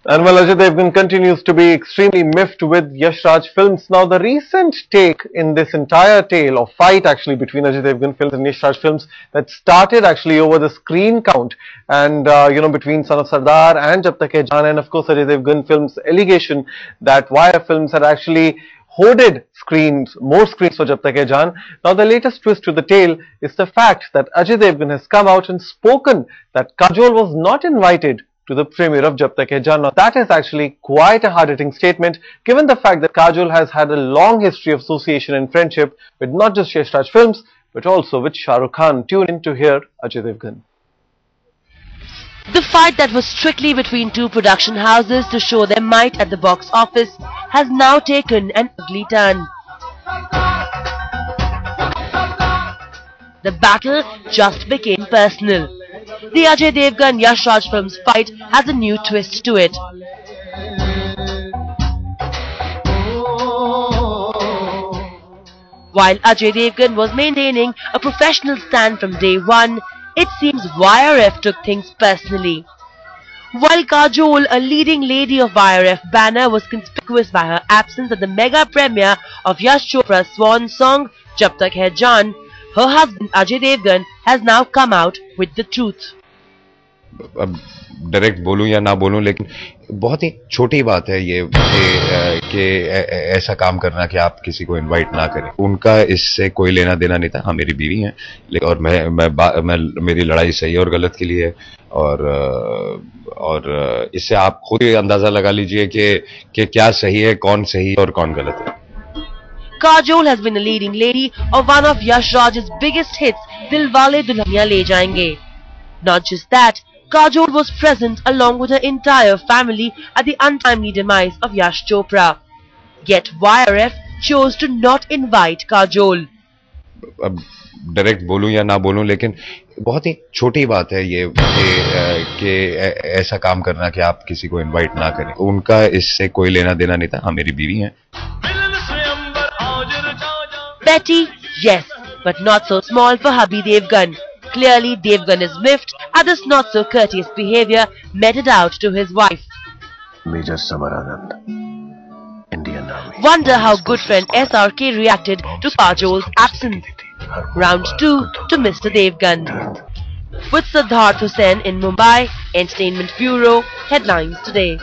And well, Ajay Devgan continues to be extremely miffed with Yash Raj films. Now, the recent take in this entire tale or fight actually between Ajay Devgan films and Yash Raj films that started actually over the screen count and between Son of Sardar and Jab Tak Hai Jaan, and of course Ajay Devgan films allegation that Wire Films had actually hoarded more screens for Jab Tak Hai Jaan. Now, the latest twist to the tale is the fact that Ajay Devgan has come out and spoken that Kajol was not invited to the premiere of Jab Tak Hai Jaan. Now, that is actually quite a hard-hitting statement, given the fact that Kajol has had a long history of association and friendship with not just Yash Raj films, but also with Shah Rukh Khan. Tune in to hear Ajay Devgan. The fight that was strictly between two production houses to show their might at the box office has now taken an ugly turn. The battle just became personal. The Ajay Devgan Yash Raj films fight has a new twist to it. While Ajay Devgan was maintaining a professional stand from day one, it seems YRF took things personally. While Kajol, a leading lady of YRF banner, was conspicuous by her absence at the mega premiere of Yash Chopra's swan song Jab Tak Hai Jaan, her husband Ajay Devgan has now come out with the truth. अब direct बोलूं या ना बोलूं, लेकिन बहुत ही छोटी बात है ये कि ऐसा काम करना कि आप किसी को इनवाइट ना करें। उनका इससे कोई लेना देना नहीं था। हाँ, मेरी बीवी है, और मैं मेरी लड़ाई सही और गलत के लिए है, और इससे आप खुद ही अंदाजा लगा लीजिए कि क्या सही है, कौन सही और कौन गलत है। Kajol has been a leading lady of one of Yash Raj's biggest hits, Dilwale Dulhaniya Le Jayenge. Not just that, Kajol was present along with her entire family at the untimely demise of Yash Chopra. Yet YRF chose to not invite Kajol. अब direct बोलूं या ना बोलूं, लेकिन बहुत ही छोटी बात है ये कि ऐसा काम करना कि आप किसी को इनवाइट ना करें। उनका इससे कोई लेना देना नहीं था। हाँ, मेरी बीवी है। Petty, yes, but not so small for hubby Devgan. Clearly, Devgan is miffed at this not-so-courteous behavior meted out to his wife. Major Samaranand, Indian Army. Wonder how good friend SRK reacted to Kajol's absence. Round 2 to Mr. Devgan. With Siddharth Hussain in Mumbai, Entertainment Bureau, Headlines Today.